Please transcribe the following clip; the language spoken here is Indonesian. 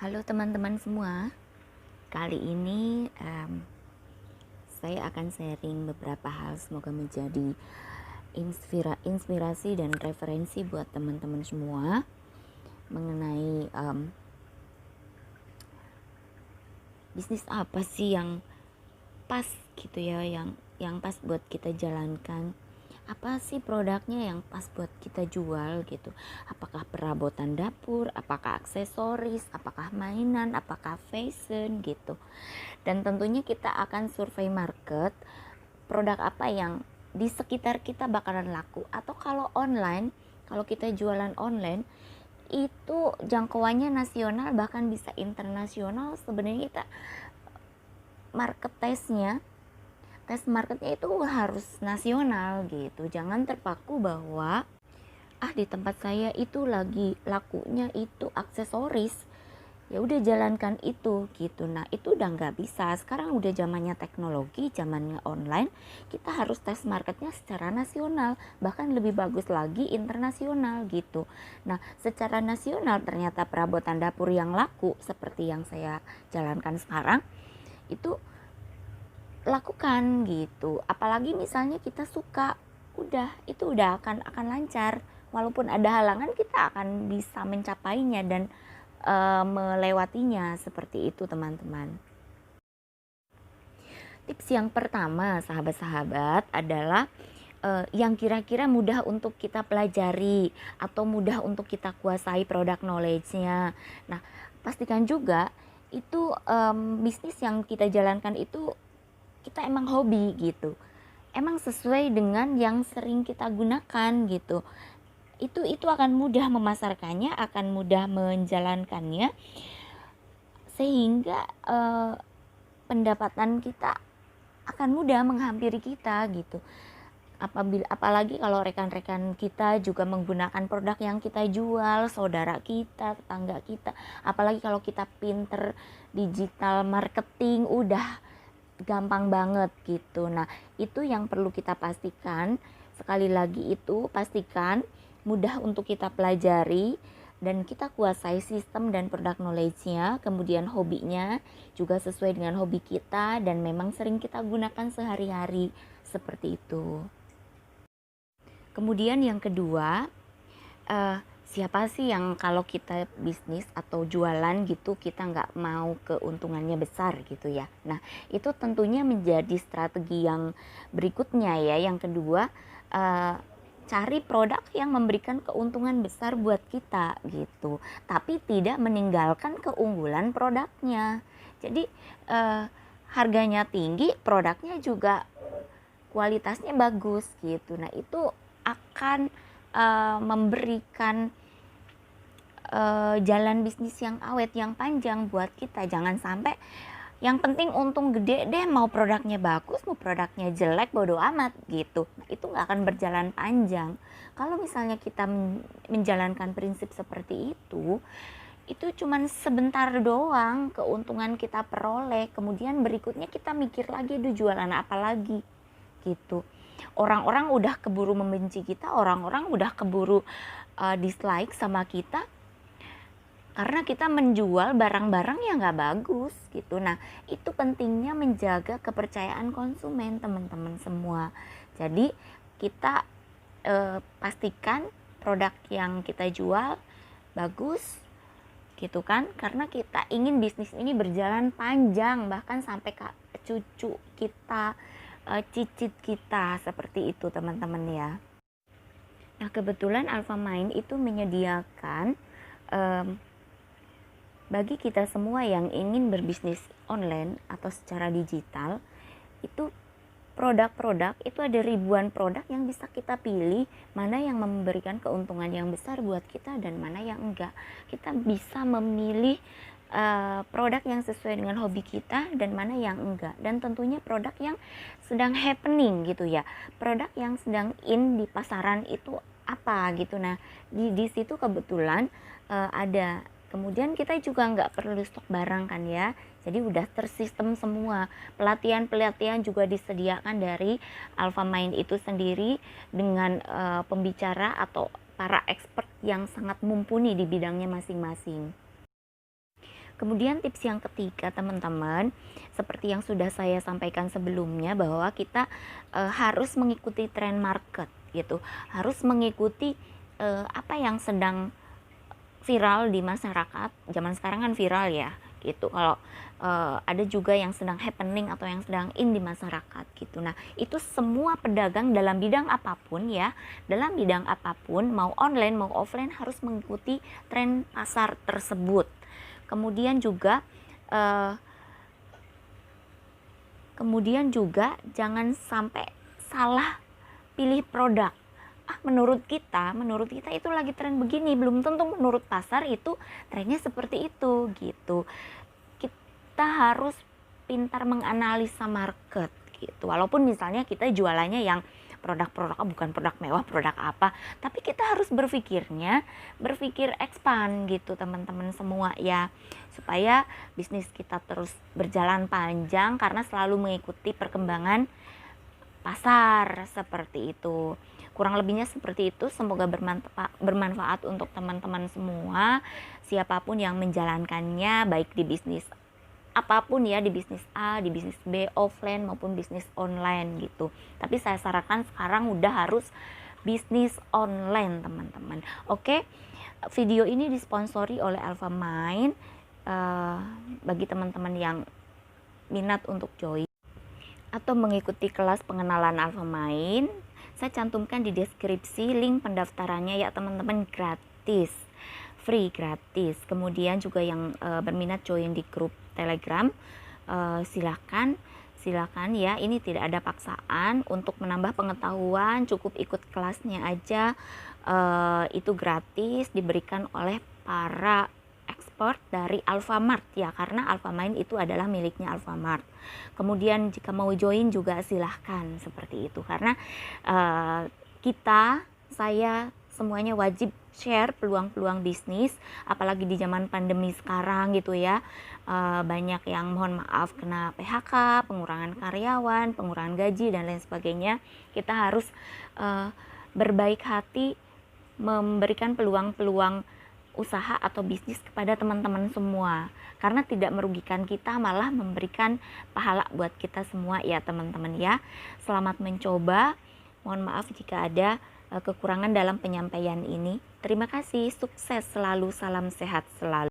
Halo teman-teman semua, kali ini saya akan sharing beberapa hal, semoga menjadi inspirasi dan referensi buat teman-teman semua mengenai bisnis apa sih yang pas gitu ya, yang pas buat kita jalankan. Apa sih produknya yang pas buat kita jual gitu? Apakah perabotan dapur, apakah aksesoris, apakah mainan, apakah fashion gitu. Dan tentunya kita akan survei market, produk apa yang di sekitar kita bakalan laku. Atau kalau online, kalau kita jualan online, itu jangkauannya nasional bahkan bisa internasional. Sebenarnya kita market tes marketnya itu harus nasional gitu. Jangan terpaku bahwa di tempat saya itu lagi lakunya itu aksesoris, ya udah jalankan itu gitu. Nah itu udah nggak bisa. Sekarang udah zamannya teknologi, zamannya online, kita harus tes marketnya secara nasional, bahkan lebih bagus lagi internasional gitu. Nah secara nasional ternyata perabotan dapur yang laku seperti yang saya jalankan sekarang itu lakukan gitu. Apalagi misalnya kita suka, itu udah akan lancar. Walaupun ada halangan, kita akan bisa mencapainya dan melewatinya. Seperti itu teman-teman. Tips yang pertama sahabat-sahabat adalah yang kira-kira mudah untuk kita pelajari atau mudah untuk kita kuasai produk knowledge-nya. Nah pastikan juga itu bisnis yang kita jalankan itu kita emang hobi gitu, emang sesuai dengan yang sering kita gunakan gitu. Itu akan mudah memasarkannya, akan mudah menjalankannya, sehingga pendapatan kita akan mudah menghampiri kita gitu. Apalagi kalau rekan-rekan kita juga menggunakan produk yang kita jual, saudara kita, tetangga kita, apalagi kalau kita pinter digital marketing, udah gampang banget gitu. Nah itu yang perlu kita pastikan. Sekali lagi itu pastikan mudah untuk kita pelajari dan kita kuasai sistem dan produk knowledge-nya. Kemudian hobinya juga sesuai dengan hobi kita dan memang sering kita gunakan sehari-hari, seperti itu. Kemudian yang kedua, siapa sih yang kalau kita bisnis atau jualan gitu kita nggak mau keuntungannya besar gitu ya. Nah itu tentunya menjadi strategi yang berikutnya ya. Yang kedua, cari produk yang memberikan keuntungan besar buat kita gitu, tapi tidak meninggalkan keunggulan produknya. Jadi harganya tinggi, produknya juga kualitasnya bagus gitu. Nah itu akan memberikan jalan bisnis yang awet, yang panjang buat kita. Jangan sampai yang penting untung gede deh, mau produknya bagus, mau produknya jelek, bodo amat gitu. Nah, itu nggak akan berjalan panjang. Kalau misalnya kita menjalankan prinsip seperti itu cuman sebentar doang keuntungan kita peroleh. Kemudian berikutnya kita mikir lagi, aduh jualan apa lagi gitu. Orang-orang udah keburu membenci kita, orang-orang udah keburu dislike sama kita karena kita menjual barang-barang yang gak bagus gitu. Nah itu pentingnya menjaga kepercayaan konsumen teman-teman semua. Jadi kita pastikan produk yang kita jual bagus gitu kan, karena kita ingin bisnis ini berjalan panjang, bahkan sampai ke cucu kita, cicit kita, seperti itu teman-teman ya. Nah kebetulan Alfamind itu menyediakan bagi kita semua yang ingin berbisnis online atau secara digital, itu produk-produk itu ada ribuan produk yang bisa kita pilih, mana yang memberikan keuntungan yang besar buat kita dan mana yang enggak. Kita bisa memilih produk yang sesuai dengan hobi kita dan mana yang enggak, dan tentunya produk yang sedang happening gitu ya, produk yang sedang in di pasaran itu apa gitu. Nah di situ kebetulan ada. Kemudian kita juga nggak perlu stok barang kan ya, jadi udah tersistem semua. Pelatihan juga disediakan dari Alfamind itu sendiri dengan pembicara atau para expert yang sangat mumpuni di bidangnya masing-masing. Kemudian tips yang ketiga teman-teman, seperti yang sudah saya sampaikan sebelumnya, bahwa kita harus mengikuti tren market gitu, harus mengikuti apa yang sedang viral di masyarakat. Zaman sekarang kan viral ya gitu. Kalau ada juga yang sedang happening atau yang sedang in di masyarakat gitu. Nah, itu semua pedagang dalam bidang apapun ya, dalam bidang apapun, mau online mau offline, harus mengikuti tren pasar tersebut. Kemudian juga jangan sampai salah pilih produk. Menurut kita itu lagi tren begini, belum tentu menurut pasar itu trennya seperti itu gitu. Kita harus pintar menganalisa market gitu. Walaupun misalnya kita jualannya yang produk-produk bukan produk mewah, produk apa, tapi kita harus berpikir expand gitu teman-teman semua ya, supaya bisnis kita terus berjalan panjang karena selalu mengikuti perkembangan pasar seperti itu. Kurang lebihnya seperti itu. Semoga bermanfaat untuk teman-teman semua, siapapun yang menjalankannya, baik di bisnis apapun ya, di bisnis A, di bisnis B, offline maupun bisnis online gitu. Tapi saya sarankan sekarang udah harus bisnis online teman-teman. Oke, video ini disponsori oleh Alfamind. Bagi teman-teman yang minat untuk join atau mengikuti kelas pengenalan Alfamind, saya cantumkan di deskripsi link pendaftarannya ya teman-teman, gratis, free, gratis. Kemudian juga yang berminat join di grup Telegram, silakan ya, ini tidak ada paksaan. Untuk menambah pengetahuan cukup ikut kelasnya aja, itu gratis, diberikan oleh para expert dari Alfamart ya, karena Alfamind itu adalah miliknya Alfamart. Kemudian jika mau join juga silahkan seperti itu, karena saya semuanya wajib share peluang-peluang bisnis, apalagi di zaman pandemi sekarang gitu ya. Banyak yang mohon maaf kena PHK, pengurangan karyawan, pengurangan gaji dan lain sebagainya. Kita harus berbaik hati memberikan peluang-peluang usaha atau bisnis kepada teman-teman semua, karena tidak merugikan kita, malah memberikan pahala buat kita semua ya teman-teman ya. Selamat mencoba, mohon maaf jika ada kekurangan dalam penyampaian ini. Terima kasih, sukses selalu, salam sehat selalu.